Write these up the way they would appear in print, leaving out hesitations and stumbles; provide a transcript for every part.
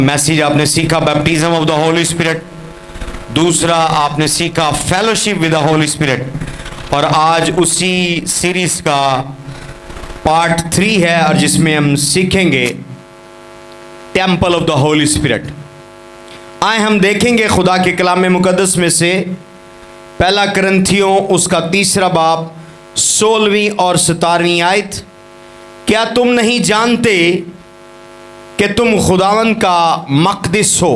Message आपने सीखा baptism of the Holi spirit, दूसरा आपने सीखा fellowship with the Holi spirit, और आज उसी सीरीज का पार्ट 3 है और जिसमें हम सीखेंगे temple of the Holi spirit. आए हम देखेंगे खुदा के कलाम मुकद्दस में से पहला करंथियों उसका 3 बाब 16वीं और 17वीं आयत। क्या तुम नहीं जानते कि तुम खुदावन का मक़दिस हो?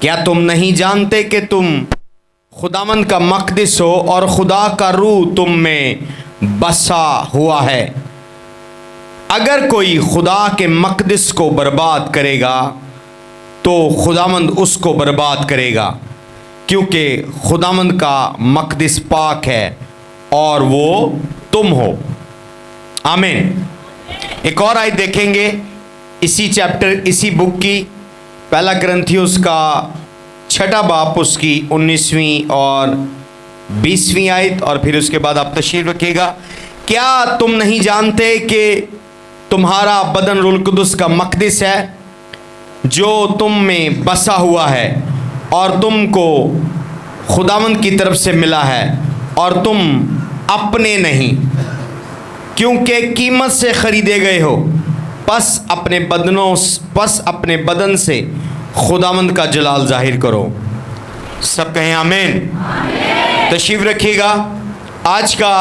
क्या तुम नहीं जानते कि तुम खुदावन का मक़दिस हो और खुदा का रूह तुम में बसा हुआ है? अगर कोई खुदा के मक़दिस को बर्बाद करेगा तो खुदावंद उसको बर्बाद करेगा, क्योंकि खुदावंद का मक़दिस पाक है और वो तुम हो। आमीन। एक और आयत देखेंगे इसी चैप्टर, इसी बुक की, पहला करंथियुस का 6 बाब उसकी 19वीं और 20वीं आयत, और फिर उसके बाद आप तशरीफ रखिएगा। क्या तुम नहीं जानते कि तुम्हारा बदन रूह कुदस का मक़दिस है जो तुम में बसा हुआ है और तुमको खुदावंद की तरफ से मिला है और तुम अपने नहीं, क्योंकि कीमत से खरीदे गए हो। बस अपने बदन से खुदावंद का जलाल जाहिर करो। सब कहें आमीन। तशरीफ रखिएगा। आज का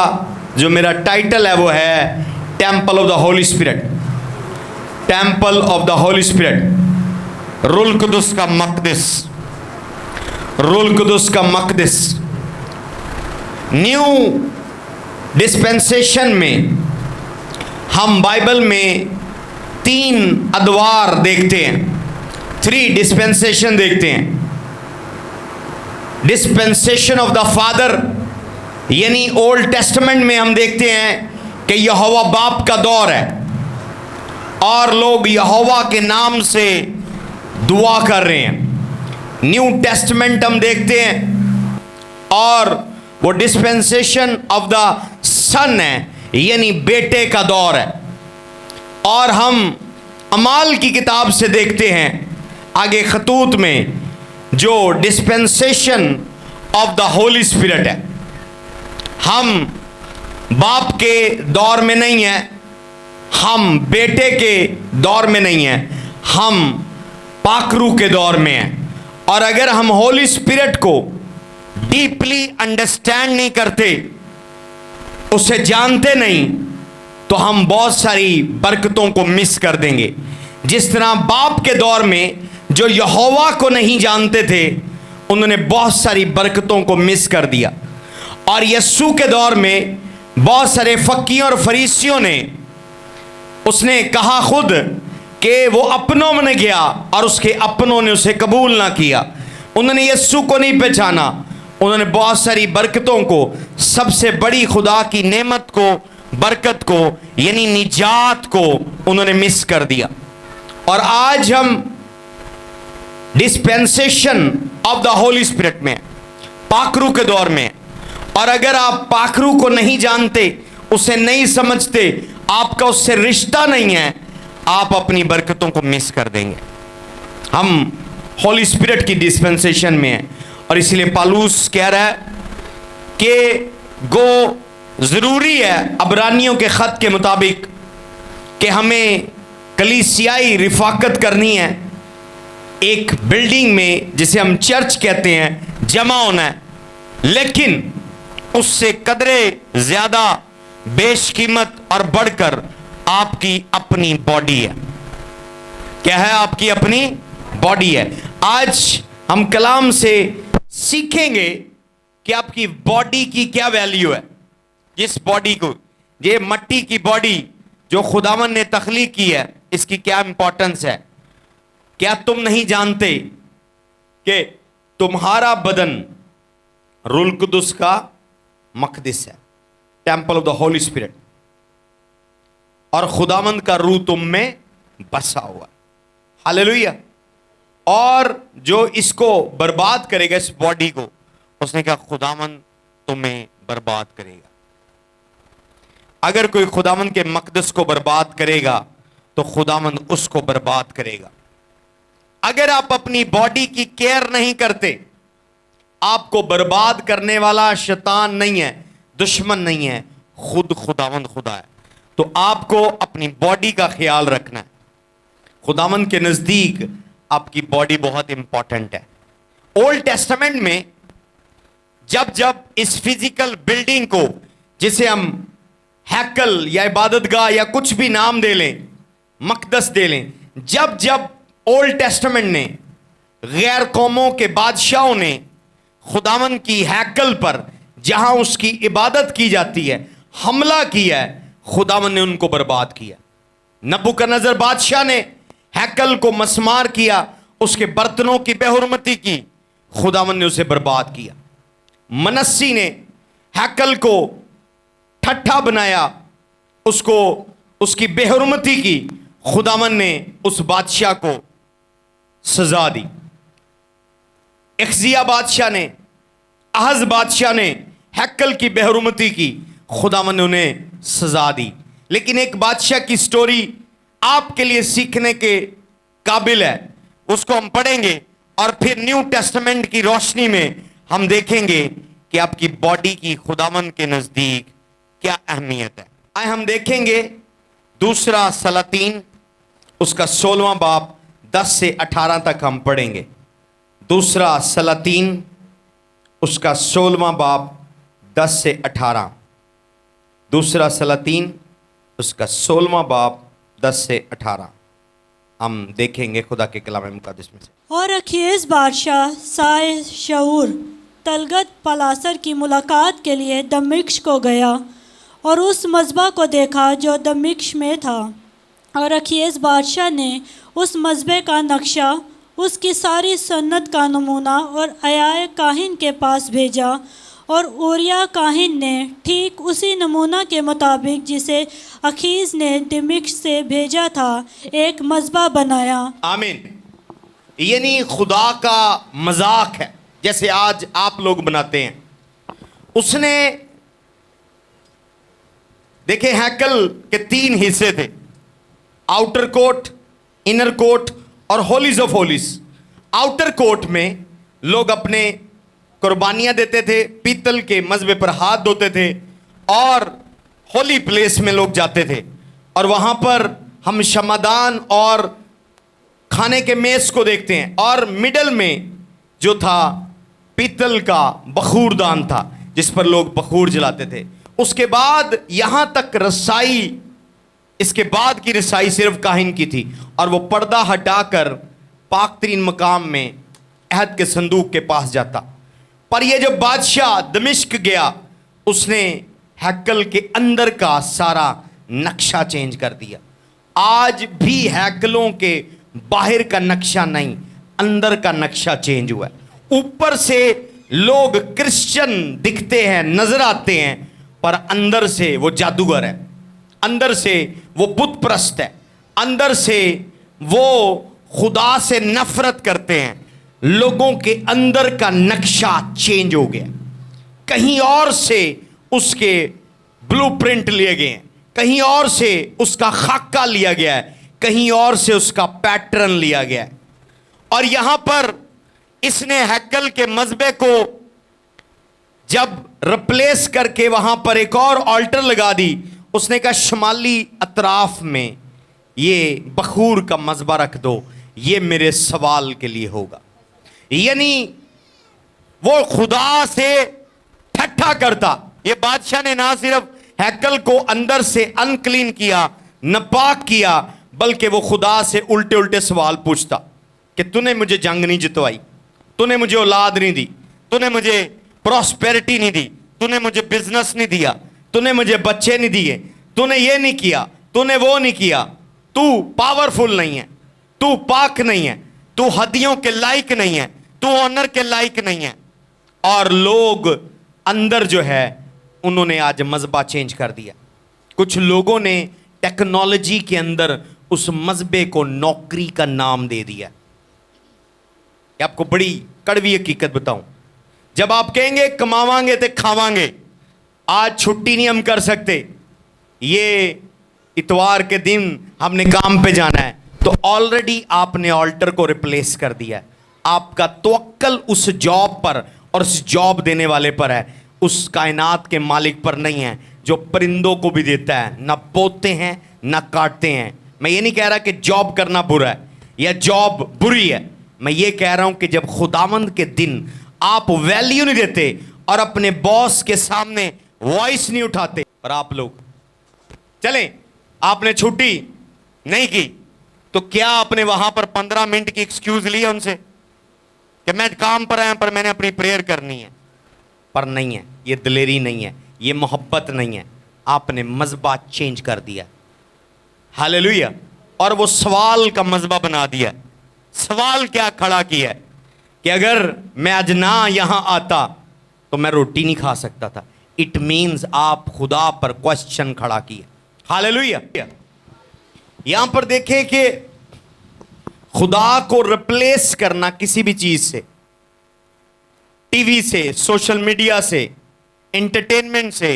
जो मेरा टाइटल है वो है temple of the Holi spirit. Temple of the Holi spirit, रूह कुदस का मक़दिस, रूह कुदस का मक़दिस। न्यू डिस्पेंसेशन में हम बाइबल में 3 अदवार देखते हैं, 3 डिस्पेंसेशन देखते हैं। डिस्पेंसेशन ऑफ द फादर, यानी ओल्ड टेस्टामेंट में हम देखते हैं कि यहोवा बाप का दौर है और लोग यहोवा के नाम से दुआ कर रहे हैं। न्यू टेस्टामेंट हम देखते हैं और वो डिस्पेंसेशन ऑफ द सन है, यानी बेटे का दौर है। और हम अमाल की किताब से देखते हैं आगे खतूत में जो dispensation of the Holi spirit है। हम बाप के दौर में नहीं हैं, हम बेटे के दौर में नहीं हैं, हम पाकरू के दौर में हैं। और अगर हम होली स्पिरिट को डीपली अंडरस्टैंड नहीं करते, उसे जानते नहीं, तो हम बहुत सारी बरकतों को मिस कर देंगे। जिस तरह बाप के दौर में जो यहोवा को नहीं जानते थे, उन्होंने बहुत सारी बरकतों को मिस कर दिया। और यस्सु के दौर में बहुत सारे फकीयों और फरीसियों ने, उसने कहा खुद कि वो अपनों में गया और उसके अपनों ने उसे कबूल ना किया। उन्होंने यस्सु को नहीं पहचाना। उन्होंने बहुत सारी बरकतों को, सबसे बड़ी खुदा की नेमत को, बरकत को, यानी निजात को उन्होंने मिस कर दिया। और आज हम dispensation of the Holi spirit में, पाकरू के दौर में। और अगर आप पाकरू को नहीं जानते, उसे नहीं समझते, आपका उससे रिश्ता नहीं है, आप अपनी बरकतों को मिस कर देंगे। हम होली स्पिरिट की डिस्पेंसेशन में हैं और इसलिए पालूस कह रहा है कि ज़रूरी है अबरानियों के ख़त के मुताबिक कि हमें कलीसियाई रिफाकत करनी है, एक बिल्डिंग में जिसे हम चर्च कहते हैं जमा होना है। लेकिन उससे कदरे ज़्यादा बेशकीमत और बढ़कर आपकी अपनी बॉडी है। क्या है? आपकी अपनी बॉडी है। आज हम कलाम से सीखेंगे कि आपकी बॉडी की क्या वैल्यू है। जिस बॉडी को, ये मट्टी की बॉडी जो खुदावन ने तख्लीक की है, इसकी क्या इंपॉर्टेंस है? क्या तुम नहीं जानते कि तुम्हारा बदन रूह कुदस का मक़दिस है, temple of the Holi spirit, और खुदावंद का रूह तुम में बसा हुआ है। हालेलुया। और जो इसको बर्बाद करेगा, इस बॉडी को, उसने कहा खुदावंद तुम्हें बर्बाद करेगा। अगर कोई खुदावंद के मक़दस को बर्बाद करेगा तो खुदावंद उसको बर्बाद करेगा। अगर आप अपनी बॉडी की केयर नहीं करते, आपको बर्बाद करने वाला शैतान नहीं है, दुश्मन नहीं है, खुद खुदावंद खुदा है। तो आपको अपनी बॉडी का ख्याल रखना है। खुदावंद के नजदीक आपकी बॉडी बहुत इंपॉर्टेंट है। ओल्ड टेस्टामेंट में जब जब इस फिजिकल बिल्डिंग को, जिसे हम हैकल या इबादतगाह या कुछ भी नाम दे लें, मकदस दे लें, जब जब ओल्ड टेस्टामेंट ने गैर कौमों के बादशाहों ने खुदावंद की हैकल पर, जहां उसकी इबादत की जाती है, हमला किया है, खुदावंद ने उनको बर्बाद किया। नबूकदनेस्सर बादशाह ने हैकल को मसमार किया, उसके बर्तनों की बेहुरमती की, खुदावंद ने उसे बर्बाद किया। मनस्सी ने हैकल को ठट्ठा बनाया, उसको उसकी बेहुरमती की, खुदावंद ने उस बादशाह को सजा दी। इख्जिया बादशाह ने, अहज बादशाह ने हैकल की बेहुरमती की, खुदावंद ने उन्हें सजा दी। लेकिन एक बादशाह की स्टोरी आपके लिए सीखने के काबिल है, उसको हम पढ़ेंगे और फिर न्यू टेस्टामेंट की रोशनी में हम देखेंगे कि आपकी बॉडी की खुदावंद के नजदीक क्या अहमियत है। आए हम देखेंगे दूसरा सलातीन, उसका 16वां बाब 10 से 18 तक हम पढ़ेंगे। दूसरा सलातीन, उसका 16वां बाब 10 से 18। दूसरा सलातीन, उसका 16वां बाब 10 से 18 हम देखेंगे खुदा के कलाम मुक़द्दस में से। और अखीस बादशाह साए शऊर तलगत पलासर की मुलाकात के लिए दमिश्क को गया और उस मज़बा को देखा जो दमिश्क में था। और अखीस बादशाह ने उस मज़बे का नक्शा, उसकी सारी सन्नत का नमूना और अयाए काहिन के पास भेजा, और ऊरिया काहिन ने ठीक उसी नमूना के मुताबिक जिसे अखीस ने दमिश्क से भेजा था, एक मज़बा बनाया। आमीन। यानी खुदा का मजाक है, जैसे आज आप लोग बनाते हैं। उसने देखे हैकल के 3 हिस्से थे, आउटर कोर्ट, इनर कोर्ट और Holis of Holis. Outer court में लोग अपने कुर्बानियां देते थे, पीतल के मज़बे पर हाथ धोते थे, और होली प्लेस में लोग जाते थे और वहां पर हम शमादान और खाने के मेज को देखते हैं। और मिडल में जो था पीतल का बखूरदान था, जिस पर लोग बखूर जलाते थे। उसके बाद यहां तक रसाई, इसके बाद की रसाई सिर्फ काहिन की थी, और वो पर्दा हटाकर पाक तरीन मकाम में अहद के संदूक के पास जाता। पर ये जब बादशाह दमिश्क गया, उसने हैकल के अंदर का सारा नक्शा चेंज कर दिया। आज भी हैकलों के बाहर का नक्शा नहीं, अंदर का नक्शा चेंज हुआ है। ऊपर से लोग क्रिश्चियन दिखते हैं, नजर आते हैं, पर अंदर से वो जादूगर है, अंदर से वो बुत परस्त है, अंदर से वो खुदा से नफरत करते हैं। लोगों के अंदर का नक्शा चेंज हो गया, कहीं और से उसके ब्लूप्रिंट लिए गए हैं, कहीं और से उसका खाका लिया गया है, कहीं और से उसका पैटर्न लिया गया है। और यहां पर इसने हैकल के मज़बे को जब रिप्लेस करके वहां पर एक और ऑल्टर लगा दी, उसने कहा शुमाली अतराफ में ये बखूर का मज़बा रख दो, ये मेरे सवाल के लिए होगा। यानी वो खुदा से ठट्ठा करता। ये बादशाह ने ना सिर्फ हैकल को अंदर से अनक्लीन किया, नापाक किया, बल्कि वो खुदा से उल्टे उल्टे सवाल पूछता कि तूने मुझे जंग नहीं जितवाई, तूने मुझे औलाद नहीं दी, तूने मुझे प्रॉस्पेरिटी नहीं दी, तूने मुझे बिजनेस नहीं दिया, तूने मुझे बच्चे नहीं दिए, तूने ये नहीं किया, तूने वो नहीं किया, तू पावरफुल नहीं है, तू पाक नहीं है, तू हदियों के लायक नहीं है, तू ऑनर के लायक नहीं है। और लोग अंदर जो है उन्होंने आज मज़बा चेंज कर दिया। कुछ लोगों ने टेक्नोलॉजी के अंदर उस मज़बे को नौकरी का नाम दे दिया। आपको बड़ी कड़वी हकीकत बताऊं, जब आप कहेंगे कमावांगे तो खावांगे, आज छुट्टी नहीं हम कर सकते, ये इतवार के दिन हमने काम पे जाना है, तो ऑलरेडी आपने ऑल्टर को रिप्लेस कर दिया है। आपका तवक्कल उस जॉब पर और उस जॉब देने वाले पर है, उस कायनात के मालिक पर नहीं है जो परिंदों को भी देता है, ना बोते हैं ना काटते हैं। मैं ये नहीं कह रहा कि जॉब करना बुरा है या जॉब बुरी है, मैं ये कह रहा हूं कि जब खुदावंद के दिन आप वैल्यू नहीं देते और अपने बॉस के सामने वॉइस नहीं उठाते, और आप लोग चलें, आपने छुट्टी नहीं की तो क्या आपने वहां पर 15 मिनट की एक्सक्यूज ली उनसे कि मैं काम पर आया पर मैंने अपनी प्रेयर करनी है? पर नहीं है, ये दिलेरी नहीं है, ये मोहब्बत नहीं है, आपने मजबा चेंज कर दिया। हालेलुया। और वो सवाल का मजबा बना दिया। सवाल क्या खड़ा किया है कि अगर मैं आज ना यहां आता तो मैं रोटी नहीं खा सकता था। इट मींस आप खुदा पर क्वेश्चन खड़ा किए। हालेलुया। यहां पर देखें कि खुदा को रिप्लेस करना किसी भी चीज से, टीवी से, सोशल मीडिया से, एंटरटेनमेंट से,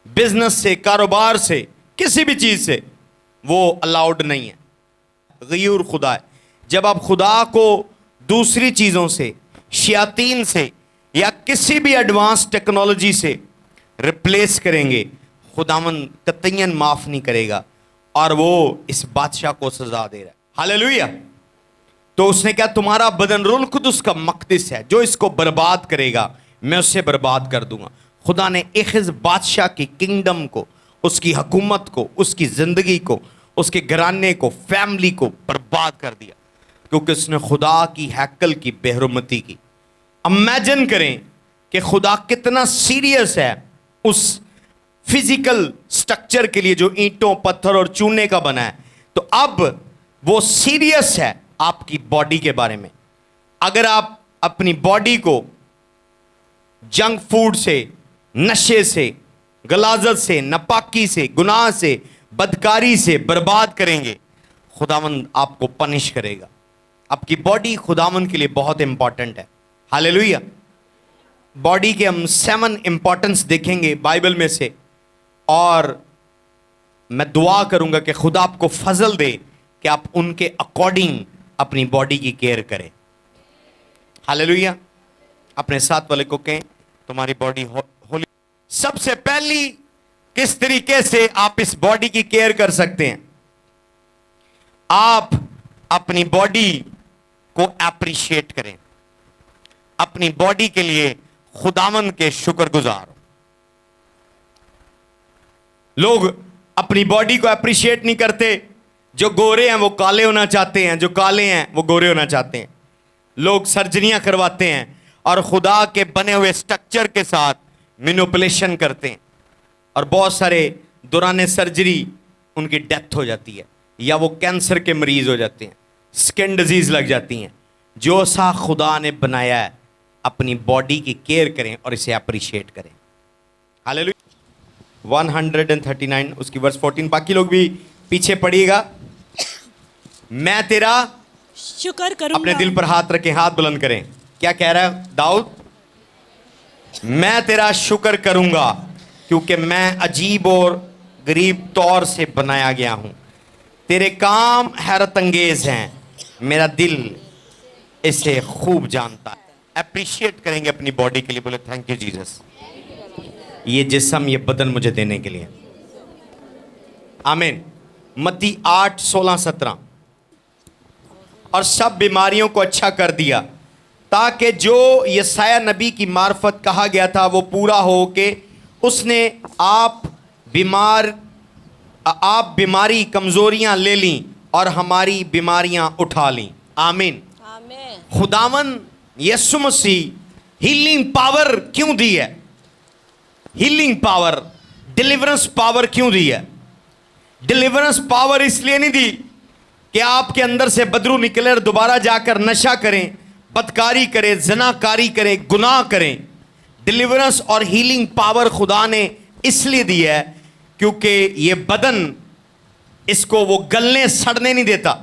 बिजनेस से, कारोबार से, किसी भी चीज से, वो अलाउड नहीं है। गयूर खुदा है। जब आप खुदा को दूसरी चीजों से, शयातीन से या किसी भी एडवांस टेक्नोलॉजी से रिप्लेस करेंगे, खुदावंद कतईयन माफ नहीं करेगा और वो इस बादशाह को सजा दे रहा है। हालेलुया। तो उसने कहा तुम्हारा बदन रुल कुदस का मकदस है, जो इसको बर्बाद करेगा मैं उसे बर्बाद कर दूंगा। खुदा ने इस बादशाह की किंगडम को, उसकी हुकूमत को, उसकी जिंदगी को, उसके घराने को, फैमिली को बर्बाद कर दिया क्योंकि उसने खुदा की हैकल की बेहरमती की। इमेजिन करें कि खुदा कितना सीरियस है उस फिजिकल स्ट्रक्चर के लिए जो ईंटों, पत्थर और चूने का बना है, तो अब वो सीरियस है आपकी बॉडी के बारे में। अगर आप अपनी बॉडी को जंक फूड से, नशे से, गलाजत से, नापाकी से, गुनाह से, बदकारी से बर्बाद करेंगे, खुदावंद आपको पनिश करेगा। आपकी बॉडी खुदावंद के लिए बहुत इंपॉर्टेंट है। हालेलुया। बॉडी के हम 7 इंपॉर्टेंस देखेंगे बाइबल में से, और मैं दुआ करूंगा कि खुदा आपको फजल दे कि आप उनके अकॉर्डिंग अपनी बॉडी की केयर करें। हालेलुया। अपने साथ वाले को कहें तुम्हारी बॉडी होली। सबसे पहली किस तरीके से आप इस बॉडी की केयर कर सकते हैं? आप अपनी बॉडी को एप्रिशिएट करें, अपनी बॉडी के लिए खुदावंद के शुक्रगुजार हो। लोग अपनी बॉडी को एप्रिशिएट नहीं करते। जो गोरे हैं वो काले होना चाहते हैं, जो काले हैं वो गोरे होना चाहते हैं। लोग सर्जरियां करवाते हैं और खुदा के बने हुए स्ट्रक्चर के साथ मैनिपुलेशन करते हैं, और बहुत सारे दौरान सर्जरी उनकी डेथ हो जाती है, या वो कैंसर के मरीज हो जाते हैं, स्किन डिजीज लग जाती हैं। जो सा खुदा ने बनाया है, अपनी बॉडी की केयर करें और इसे अप्रिशिएट करें। हालेलुया। 139 उसकी वर्स 14, बाकी लोग भी पीछे पढ़िएगा। मैं तेरा शुक्र करूंगा। अपने दिल पर हाथ रखें, हाथ बुलंद करें। क्या कह रहा है दाऊद? मैं तेरा शुक्र करूंगा क्योंकि मैं अजीब और गरीब तौर से बनाया गया हूं। तेरे काम हैरत अंगेज हैं, मेरा दिल इसे खूब जानता है। अप्रिशिएट करेंगे अपनी बॉडी के लिए, बोले थैंक यू जीसस, ये जिस्म, ये बदन मुझे देने के लिए। आमीन। मत्ती 8, 16, 17। और सब बीमारियों को अच्छा कर दिया ताकि जो यसाया नबी की मार्फत कहा गया था वो पूरा हो कि उसने आप बीमारी कमजोरियां ले ली और हमारी बीमारियां उठा ली। आमीन। खुदावन यीशु मसीह हीलिंग पावर क्यों दी है? हीलिंग पावर, डिलीवरेंस पावर क्यों दी है? डिलीवरेंस पावर इसलिए नहीं दी कि आपके अंदर से बदरू निकले और दोबारा जाकर नशा करें, बदकारी करें, जनाकारी करें, गुनाह करें। डिलीवरेंस और हीलिंग पावर खुदा ने इसलिए दी है क्योंकि ये बदन, इसको वो गलने सड़ने नहीं देता,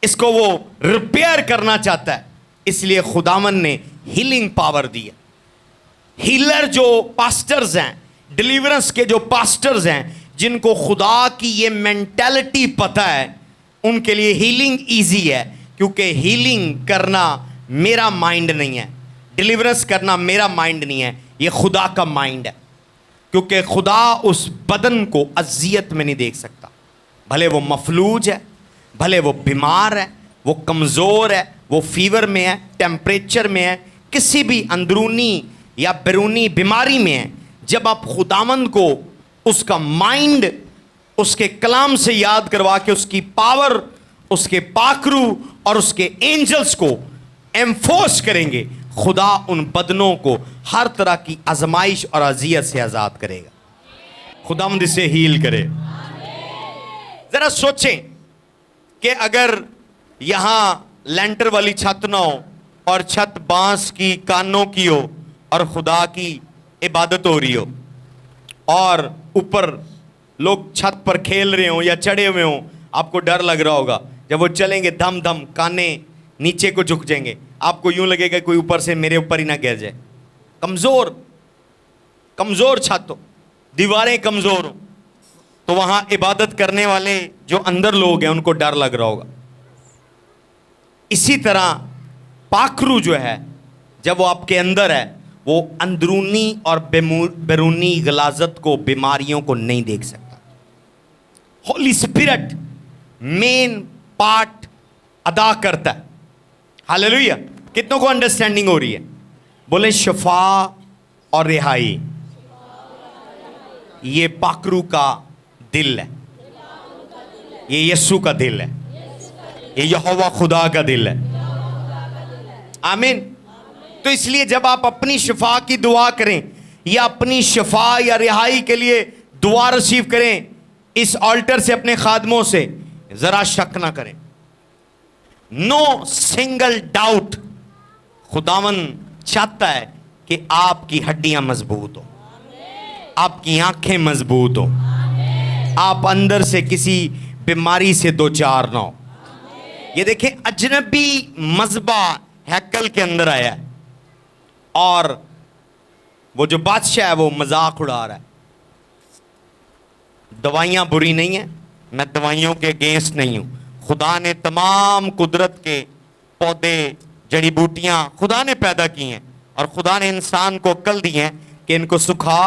इसको वो रिपेयर करना चाहता है, इसलिए खुदावन ने हीलिंग पावर दी है। हीलर जो पास्टर्स हैं, डिलीवरेंस के जो पास्टर्स हैं, जिनको खुदा की ये मेंटालिटी पता है, उनके लिए हीलिंग इजी है, क्योंकि हीलिंग करना मेरा माइंड नहीं है, डिलीवरेंस करना मेरा माइंड नहीं है, ये खुदा का माइंड है। क्योंकि खुदा उस बदन को अजियत में नहीं देख सकता, भले वो मफलूज है, भले वो बीमार है, वो कमज़ोर है, वो फीवर में है, टेम्परेचर में है, किसी भी अंदरूनी या बैरूनी बीमारी में है। जब आप खुदावंद को उसका माइंड उसके कलाम से याद करवा के उसकी पावर, उसके पाखरू और उसके एंजल्स को एम्फोर्स करेंगे, खुदा उन बदनों को हर तरह की आजमाइश और अजियत से आज़ाद करेगा। खुदावंद इसे हील करे। ज़रा सोचें कि अगर यहाँ लेंटर वाली छत ना हो और छत बांस की कानों की हो और खुदा की इबादत हो रही हो, और ऊपर लोग छत पर खेल रहे हो या चढ़े हुए हो, आपको डर लग रहा होगा। जब वो चलेंगे धम धम काने नीचे को झुक जाएंगे, आपको यूं लगेगा कोई ऊपर से मेरे ऊपर ही ना गिर जाए। कमज़ोर कमज़ोर छत हो, दीवारें कमज़ोर हो, तो वहाँ इबादत करने वाले जो अंदर लोग हैं उनको डर लग रहा होगा। इसी तरह पाखरू जो है, जब वो आपके अंदर है, वो अंदरूनी और बैरूनी गलाजत को, बीमारियों को नहीं देख सकता। होली स्पिरिट मेन पार्ट अदा करता है। हालेलुया। कितनों को अंडरस्टैंडिंग हो रही है? बोले शफा और रिहाई, ये पाखरू का दिल है, ये यीशु का दिल है, ये यहोवा खुदा का दिल है। आमीन। तो इसलिए जब आप अपनी शफा की दुआ करें या अपनी शफा या रिहाई के लिए दुआ रिसीव करें इस ऑल्टर से, अपने खादमों से, जरा शक ना करें, नो सिंगल डाउट, खुदावन चाहता है कि आपकी हड्डियां मजबूत हो, आपकी आंखें मजबूत हो, आप अंदर से किसी बीमारी से दो चार ना हो। ये देखें, अजनबी मजबा हैकल के अंदर आया है और वो जो बादशाह है वो मजाक उड़ा रहा है। दवाइयां बुरी नहीं है, मैं दवाइयों के अगेंस्ट नहीं हूं। खुदा ने तमाम कुदरत के पौधे, जड़ी बूटियां खुदा ने पैदा की हैं, और खुदा ने इंसान को अक्ल दी है कि इनको सुखा,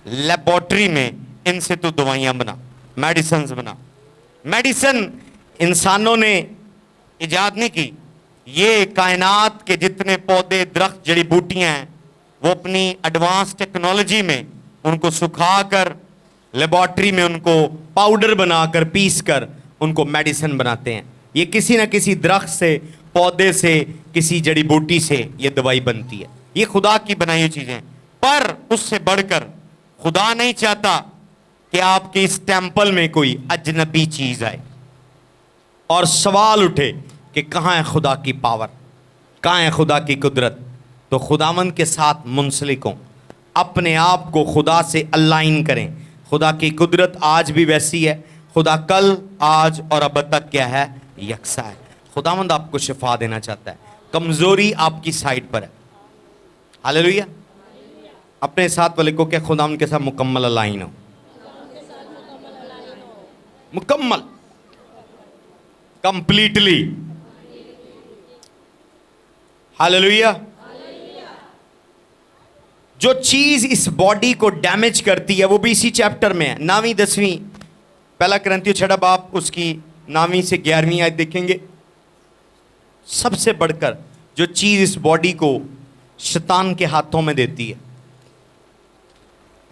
लेबोरेटरी में इनसे तो दवाइयां बना, मेडिसिन बना। मेडिसिन इंसानों ने इजाद नहीं की, ये कायनात के जितने पौधे, दरख्त, जड़ी बूटियां हैं, वो अपनी एडवांस टेक्नोलॉजी में उनको सुखाकर, लेबोरेटरी में उनको पाउडर बनाकर, पीस कर उनको मेडिसिन बनाते हैं। ये किसी ना किसी दरख्त से, पौधे से, किसी जड़ी बूटी से ये दवाई बनती है। ये खुदा की बनाई हुई चीज़ें। पर उससे बढ़कर खुदा नहीं चाहता कि आपके इस टेम्पल में कोई अजनबी चीज़ आए और सवाल उठे कि कहाँ है खुदा की पावर, कहाँ है खुदा की कुदरत। तो खुदावंद के साथ मुंसलिक हों, अपने आप को खुदा से अलाइन करें। खुदा की कुदरत आज भी वैसी है, खुदा कल, आज और अब तक क्या है? यकसा है। खुदावंद आपको शिफा देना चाहता है। कमज़ोरी आपकी साइड पर है। हालेलुया। अपने साथ वाले को क्या खुदावंद के साथ मुकम्मल अलाइन हो, मुकम्मल, कंप्लीटली। हालेलुया। जो चीज इस बॉडी को डैमेज करती है वो भी इसी चैप्टर में है, 9वीं 10वीं, पहला करंथियों 6 बाब, उसकी 9वीं से 11वीं आयत देखेंगे। सबसे बढ़कर जो चीज इस बॉडी को शैतान के हाथों में देती है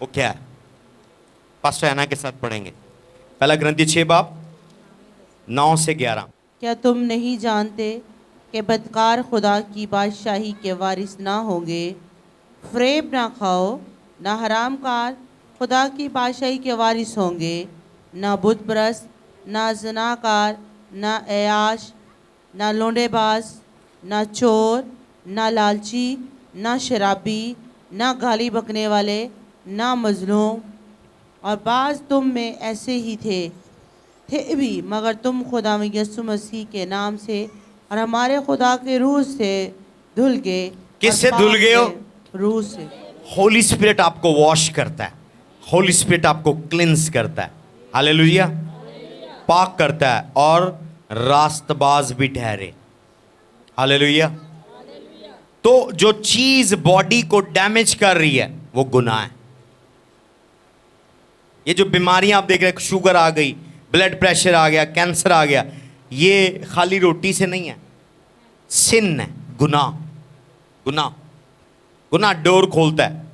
वो क्या है? पास्टर ऐना के साथ पढ़ेंगे। पहला करंथियों 6 बाब 9 से 11। क्या तुम नहीं जानते कि बदकार खुदा की बादशाही के वारिस ना होंगे? फ़रेब ना खाओ, ना हरामकार खुदा की बादशाही के वारिस होंगे। ना बुत परस्त, ना ज़नाकार, ना ऐयाश, ना लोंडेबाज, ना चोर, ना लालची, ना शराबी, ना गाली बकने वाले, ना मजलूम। और बाज़ तुम में ऐसे ही थे भी, मगर तुम खुदा में यीशु मसीह के नाम से और हमारे खुदा के रूह से धुल गए। किससे धुल गए हो? रूह से। होली स्पिरिट आपको वॉश करता है, होली स्पिरिट आपको क्लिंस करता है। हालेलुया। पाक करता है और रास्तबाज भी ठहरे। हालेलुया। तो जो चीज बॉडी को डैमेज कर रही है वो गुनाह है। ये जो बीमारियां आप देख रहे हैं, शुगर आ गई, ब्लड प्रेशर आ गया, कैंसर आ गया, ये खाली रोटी से नहीं है, सिन है, गुनाह। गुनाह गुनाह डोर खोलता है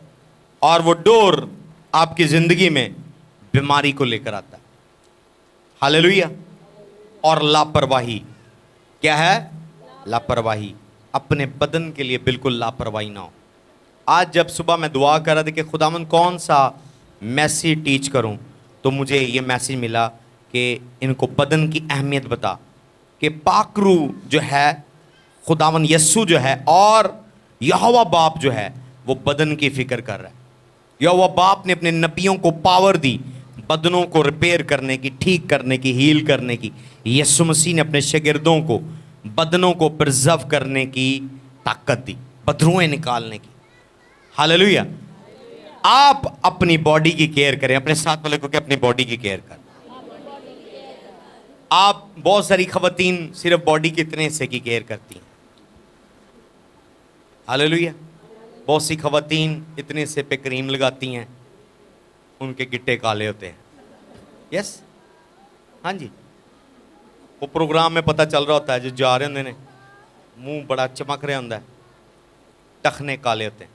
और वो डोर आपकी जिंदगी में बीमारी को लेकर आता है। हालेलुया। और लापरवाही क्या है? लापरवाही। अपने बदन के लिए बिल्कुल लापरवाही ना हो। आज जब सुबह मैं दुआ कर रहा था कि खुदावन कौन सा मैसेज टीच करूं, तो मुझे ये मैसेज मिला कि इनको बदन की अहमियत बता कि पाकरू जो है, खुदावन यस्सु जो है और यहोवा बाप जो है, वो बदन की फिक्र कर रहा है। यहोवा बाप ने अपने नबियों को पावर दी बदनों को रिपेयर करने की, ठीक करने की, हील करने की। यीशु मसीह ने अपने शागिर्दों को बदनों को प्रिजर्व करने की ताकत दी, बदरुएं निकालने की। हालेलुया। आप अपनी बॉडी की केयर करें। अपने साथ वाले को कि अपनी बॉडी की केयर कर। आप बहुत सारी खवातीन सिर्फ बॉडी के इतने हिस्से की केयर करती हैं। हालेलुया। बहुत सी खवातीन इतने हिस्से पे क्रीम लगाती हैं, उनके गिट्टे काले होते हैं। यस, हाँ जी। वो प्रोग्राम में पता चल रहा होता है, जो जा रहे होंगे ने मुंह बड़ा चमक रहा होता है, टखने काले होते हैं,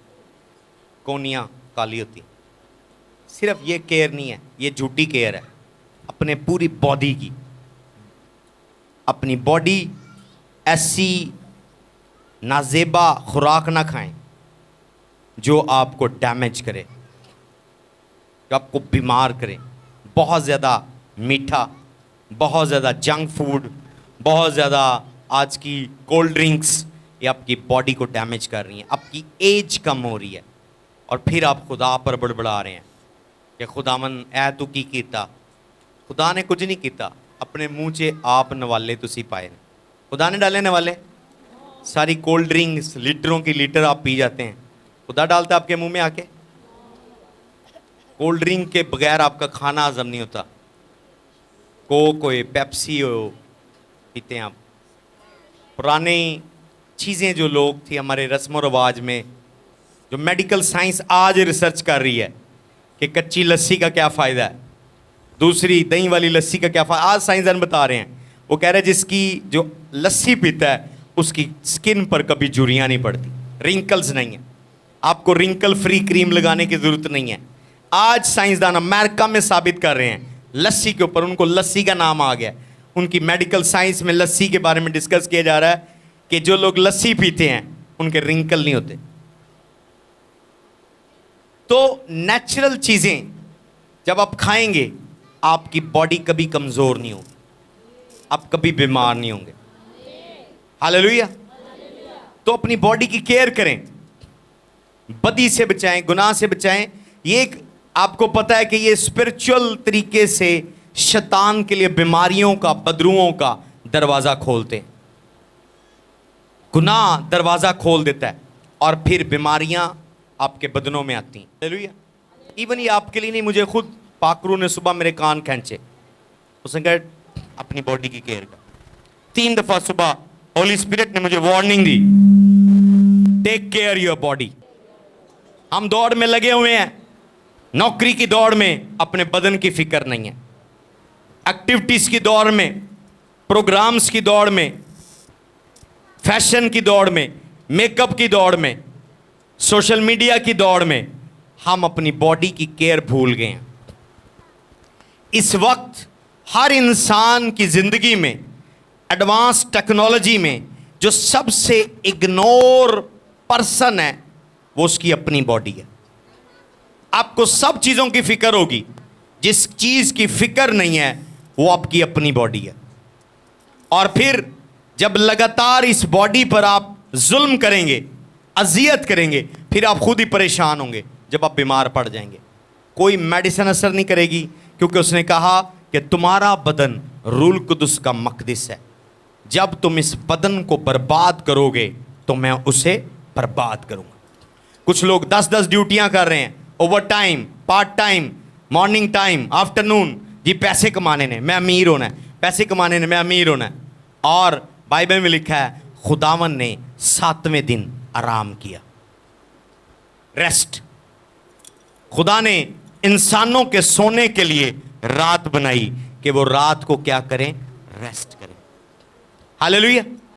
कोनियाँ काली होती हैं। सिर्फ ये केयर नहीं है, ये झूठी केयर है अपने पूरी बॉडी की। अपनी बॉडी ऐसी नाजेबा खुराक ना खाएं जो आपको डैमेज करे, जो आपको बीमार करे। बहुत ज़्यादा मीठा, बहुत ज़्यादा जंक फूड, बहुत ज़्यादा आज की कोल्ड ड्रिंक्स, ये आपकी बॉडी को डैमेज कर रही हैं। आपकी एज कम हो रही है और फिर आप खुदा पर बड़बड़ा रहे हैं कि खुदावन ऐ तू की कीता। खुदा ने कुछ नहीं किया, अपने मुंह से आप नवाले तुसी पाए ने। खुदा ने डाले नवाले। सारी कोल्ड ड्रिंक्स लीटरों की लीटर आप पी जाते हैं, खुदा डालता आपके मुंह में आके। कोल्ड ड्रिंक के बगैर आपका खाना हजम नहीं होता। कोक हो, पेप्सी हो, पीते हैं आप। पुरानी चीज़ें जो लोग थी हमारे रस्म व रवाज में, जो मेडिकल साइंस आज रिसर्च कर रही है कि कच्ची लस्सी का क्या फ़ायदा है, दूसरी दही वाली लस्सी का क्या फ़ायदा, आज साइंसदान बता रहे हैं। वो कह रहे हैं जिसकी जो लस्सी पीता है उसकी स्किन पर कभी झुर्रियाँ नहीं पड़ती, रिंकल्स नहीं है। आपको रिंकल फ्री क्रीम लगाने की ज़रूरत नहीं है। आज साइंसदान अमेरिका में साबित कर रहे हैं लस्सी के ऊपर, उनको लस्सी का नाम आ गया। उनकी मेडिकल साइंस में लस्सी के बारे में डिस्कस किया जा रहा है कि जो लोग लस्सी पीते हैं उनके रिंकल नहीं होते। तो नेचुरल चीज़ें जब आप खाएंगे, आपकी बॉडी कभी कमज़ोर नहीं होगी, आप कभी बीमार नहीं होंगे। हालेलुया। तो अपनी बॉडी की केयर करें, बदी से बचाएं, गुनाह से बचाएं। ये एक आपको पता है कि ये स्पिरिचुअल तरीके से शैतान के लिए बीमारियों का, बदरुओं का दरवाज़ा खोलते हैं। गुनाह दरवाज़ा खोल देता है और फिर बीमारियां आपके बदनों में आती हैं। हालेलुया। इवन ये आपके लिए नहीं, मुझे खुद पाकरू ने सुबह मेरे कान खींचे, उसने कहा अपनी बॉडी की केयर कर। 3 दफ़ा सुबह होली स्पिरिट ने मुझे वार्निंग दी, टेक केयर योर बॉडी। हम दौड़ में लगे हुए हैं, नौकरी की दौड़ में, अपने बदन की फिक्र नहीं है। एक्टिविटीज़ की दौड़ में, प्रोग्राम्स की दौड़ में, फैशन की दौड़ में, मेकअप की दौड़ में, सोशल मीडिया की दौड़ में हम अपनी बॉडी की केयर भूल गए हैं। इस वक्त हर इंसान की ज़िंदगी में, एडवांस टेक्नोलॉजी में, जो सबसे इग्नोर पर्सन है वो उसकी अपनी बॉडी है। आपको सब चीज़ों की फिक्र होगी, जिस चीज़ की फिक्र नहीं है वो आपकी अपनी बॉडी है। और फिर जब लगातार इस बॉडी पर आप जुल्म करेंगे, अजियत करेंगे, फिर आप खुद ही परेशान होंगे। जब आप बीमार पड़ जाएंगे, कोई मेडिसिन असर नहीं करेगी, क्योंकि उसने कहा कि तुम्हारा बदन रूल कुदस का मकदस है। जब तुम इस बदन को बर्बाद करोगे तो मैं उसे बर्बाद करूंगा। कुछ लोग 10-10 ड्यूटियां कर रहे हैं, over time, part time, morning time, afternoon. जी पैसे कमाने ने मैं अमीर होना है, पैसे कमाने ने मैं अमीर होना है। और बाइबल में लिखा है खुदावन ने 7वें दिन आराम किया, रेस्ट। खुदा ने इंसानों के सोने के लिए रात बनाई कि वो रात को क्या करें, रेस्ट करें। हालेलुया।